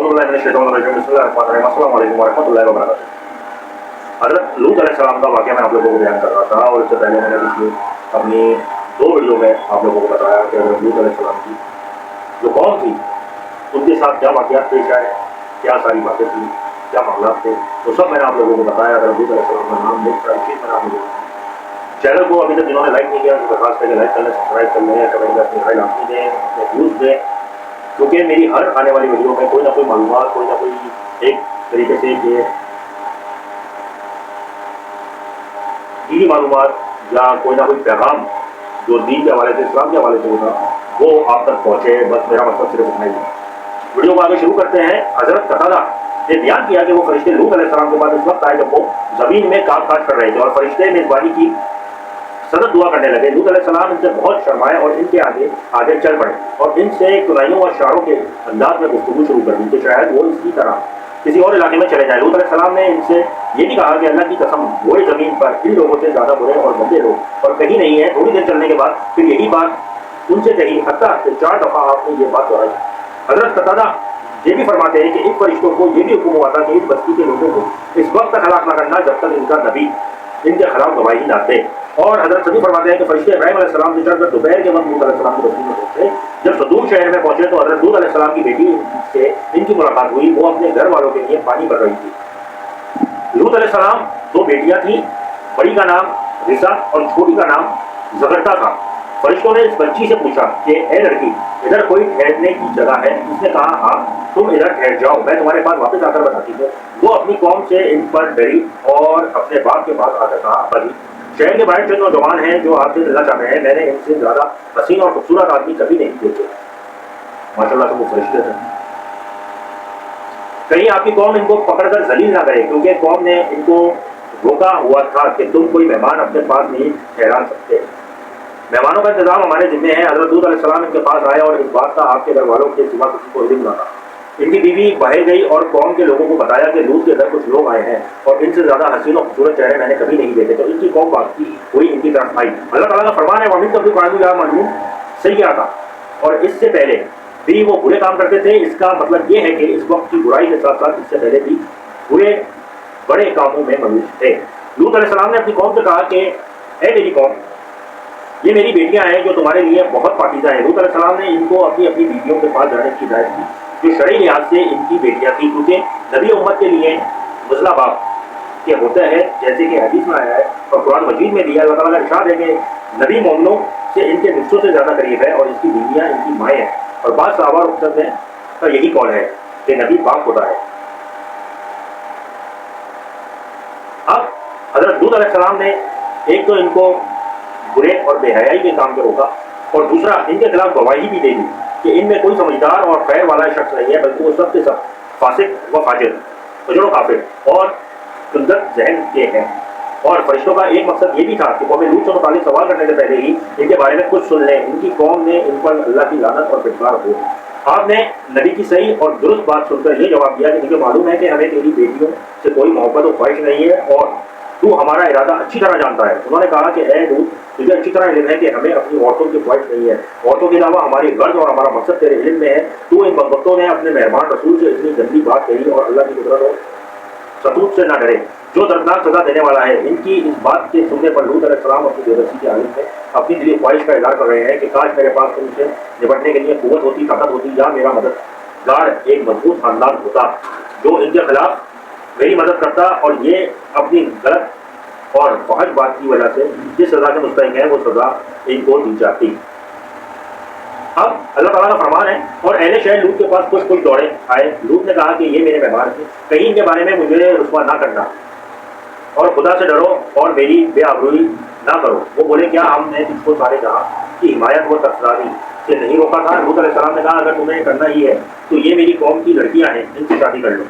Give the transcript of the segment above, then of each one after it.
अस्सलाम वालेकुम वरहमतुल्लाहि वबरकातुहू। हज़रत लूत अलैहिस्सलाम का वाक़या मैं आप लोगों को बयान कर रहा था, और इससे पहले मैंने पिछली अपनी 2 वीडियो में आप लोगों को बताया कि हज़रत लूत अलैहिस्सलाम की जो कौम थी उनके साथ क्या वाक़यात पेश आए, क्या सारी बातें थी, क्या मामला थे, तो सब मैंने आप लोगों को बताया। हज़रत लूत अलैहिस्सलाम का नाम लिख कर चीज़ मैंने आप लोगों को चैनल को अभी तक जिन्होंने लाइक नहीं किया उनको खास करके लाइक कर लें, सब्सक्राइब कर लें, कमेंट में अपनी राय लाजमी दें, अपने व्यूज़ दें, क्योंकि मेरी हर आने वाली वीडियो में कोई ना कोई मालूमात, कोई ना कोई एक तरीके से ये दीनी मालूमात या कोई ना कोई पैगाम जो दीन के हवाले से, इस्लाम के हवाले से होगा, वो आप तक पहुँचे। बस मेरा मतलब सिर्फ इतना ही है। वीडियो को आगे शुरू करते हैं। हज़रत कतादा ने बयान किया कि वो फरिश्ते लूत अलैहिस्सलाम के पास इस वक्त आए जब वो ज़मीन में काम काज कर रहे थे, और फरिश्ते मेज़बानी की सदद दुआ करने लगे। लूत अलैहिस्सलाम इनसे बहुत शर्माए और इनके आगे आगे चल पड़े और इनसे कुराइयों और शारों के अंदाज में गुफ्तगू शुरू कर दी कि शायद वो इसी तरह किसी और इलाके में चले जाए। लूत अलैहिस्सलाम ने इनसे ये भी कहा कि अल्लाह की कसम, वो ज़मीन पर इन लोगों से ज़्यादा बुरे और गंदे लोग और कहीं नहीं है। थोड़ी देर चलने के बाद फिर यही बात उनसे कही, हत्ता कि 4 दफ़ा आपने ये बात दोहराई। हज़रत कतादा ये भी फरमाते हैं कि इन फरिश्तों को ये भी हुक्म हुआ था कि इस बस्ती के लोगों को इस वक्त तक हलाक न करना जब तक इनका नबी इनके खिलाफ गवाही ना दे। और हज़रत सभी फरमाते हैं कि फरिश्ते इब्राहीम अलैहिस्सलाम से चढ़कर दोपहर के वक्त लूत अलैहिस्सलाम की बस्ती में पहुंचे। जब सदूम शहर में पहुंचे तो हज़रत लूत अलैहिस्सलाम की बेटी से इनकी मुलाकात हुई। वो अपने घर वालों के लिए पानी भर रही थी। लूत अलैहिस्सलाम 2 बेटियां थीं, बड़ी का नाम रिसा और छोटी का नाम ज़गरता था। फरिश्तों ने इस बच्ची से पूछा कि ए लड़की, इधर कोई ठहरने की जगह है? इसने कहा हाँ, तुम इधर ठहर जाओ, मैं तुम्हारे पास वापस आकर बताती हूँ। वो अपनी कौम से इन पर डरी और अपने बाप के पास आकर कहा, अब्बा जी, शहर के बाहर जो नौजवान हैं जो आपसे मिलना चाहते हैं, मैंने इनसे ज़्यादा हसीन और खूबसूरत आदमी कभी नहीं देखे। माशाल्लाह से वो फरिश्ते थे। कहीं आपकी कौम इनको पकड़कर जलील ना करे, क्योंकि कौम ने इनको रोका हुआ था कि तुम कोई मेहमान अपने पास नहीं ठहरा सकते। मेहमानों का इंतजाम हमारे जिम्मे है। हज़रत लूत अलैहिस्सलाम इनके पास आए और इस बात का आपके घर वालों के सिवा किसी को इल्म न था। इनकी बीवी बाहर गई और कौम के लोगों को बताया कि लूत के घर कुछ लोग आए हैं और इनसे ज़्यादा हसीन और खूबसूरत चेहरे मैंने कभी नहीं देखे। तो इनकी कौम वाकई हुई इनकी तरफ आई। अल्लाह ताला का फरमान है, वमिन कभी मालूम सही क्या था, और इससे पहले भी वो बुरे काम करते थे। इसका मतलब ये है कि इस वक्त की बुराई के साथ साथ इससे पहले भी बुरे बड़े कामों में मलूस थे। लूत अलैहिस्सलाम ने अपनी कौम से कहा कि ए मेरी कौम, ये मेरी बेटियां हैं जो तुम्हारे लिए बहुत पाकीज़ा हैं। लूत अलैहिस्सलाम ने इनको अपनी अपनी बीवियों के पास जाने की हिदायत की जो शरई लिहाज से इनकी बेटियां थी, क्योंकि नबी उम्मत के लिए मुज़ला बाप के होता है, जैसे कि हदीस में आया है और कुरान मजीद में दिया। अल्लाह ताला का इरशाद है कि नबी मोमिनों से इनके नफ्सों से ज़्यादा करीब है और इसकी बीवियाँ इनकी माएँ हैं। और बाद सहाबा रुखसत में का यही कौल है कि नबी बाप होता है। अब हज़रत लूत अलैहिस्सलाम ने एक तो इनको बुरे और बेहयाई के काम को रोका, और दूसरा इनके खिलाफ गवाही भी दे दी कि इनमें कोई समझदार और खैर वाला शख्स नहीं है, बल्कि वो सब के सब फासिक व फाजिर, फजर काफिर और कुंदत जहन के हैं। और फरिश्तों का एक मकसद ये भी था कि कौम लूत से मुतालिक सवाल करने से पहले ही इनके बारे में कुछ सुन लें। इनकी कौम ने इन पर अल्लाह की लानत और फिटकार हो। आपने नबी की सही और दुरुस्त बात सुनकर ये जवाब दिया कि मुझे मालूम है कि हमें तेरी बेटियों से कोई मोहब्बत और ख्वाहिश नहीं है और तू हमारा इरादा अच्छी तरह जानता है। उन्होंने कहा कि ए लूत, तुझे अच्छी तरह इल्म है कि हमें अपनी औरतों की ख्वाहिश नहीं है। औरतों के अलावा हमारी गर्ज और हमारा मकसद तेरे इल्म में है। तू इन बदबख्तों ने अपने मेहमान रसूल से इतनी गंदी बात कही और अल्लाह की कुदरत और सतूत से ना डरे जो दर्दनाक सजा देने वाला है। इनकी इस बात के सुनने पर लूत अलैहिस्सलाम अपनी बेबसी की हालत में अपनी दिली ख्वाहिश का इजहार कर रहे हैं कि काश मेरे पास तुमसे निपटने के लिए कुव्वत होती, ताकत होती, या मेरा मददगार एक मजबूत खानदान होता जो इनके खिलाफ मेरी मदद करता और ये अपनी गलत और फहश बात की वजह से जिस सज़ा के मुस्तहिक है वो सज़ा इनको दी जाती। अब अल्लाह ताला का फरमान है, और अहले शहर लूत के पास कुछ दौड़े आए। लूत ने कहा कि ये मेरे मेहमान थे, कहीं इनके बारे में मुझे रुस्वा ना करना और खुदा से डरो और मेरी बेआबरूई ना करो। वो बोले, क्या हमने तुझको सारे जहां की हिमायत व तरफदारी से नहीं रोका था? लूत अलैहिस्सलाम ने कहा, अगर तुम्हें करना ही है तो ये मेरी कौम की लड़कियां हैं, इनसे शादी कर लो।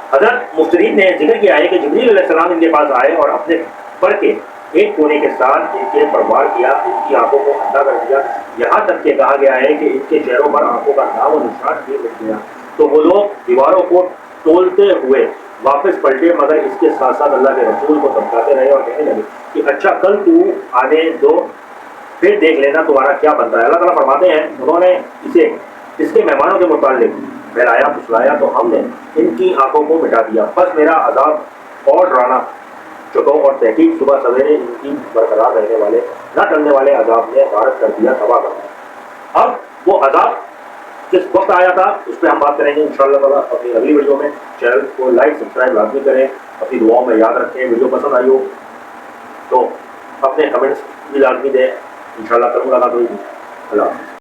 हज़रत मुफ्तरीन ने जिक्र किया है कि जिब्रील अलैहिस्सलाम इनके पास आए और अपने पर के एक कोने के साथ इनके पर वार किया, इनकी आंखों को अंधा कर दिया। यहाँ तक के कहा गया है कि इनके चेहरों पर आंखों का नाम और निशान भी मिट गया। तो वो लोग दीवारों को तोलते हुए वापस पलटे, मगर इसके साथ साथ अल्लाह के रसूल को धमकाते रहे और कहने लगे कि अच्छा, कल तू आने दो, फिर देख लेना तुम्हारा क्या बनता है। अल्लाह ताला फरमाते हैं, उन्होंने इसे اس کے مہمانوں کے متعلق بہلایا پھسلایا تو ہم نے ان کی آنکھوں کو مٹا دیا، بس میرا عذاب اور ڈرانا چٹو اور تحقیق صبح سویرے ان کی برقرار رہنے والے نہ ٹلنے والے عذاب نے غارت کر دیا، تباہ کر دیا۔ اب وہ عذاب کس وقت آیا تھا اس پہ ہم بات کریں گے انشاءاللہ تعالیٰ اپنی اگلی ویڈیو میں۔ چینل کو لائک سبسکرائب لازمی کریں، اپنی دعاؤں میں یاد رکھیں، ویڈیو پسند آئی ہو تو اپنے کمنٹس بھی لازمی دیں، انشاءاللہ کل ملاقات ہوگی۔ اللہ حافظ۔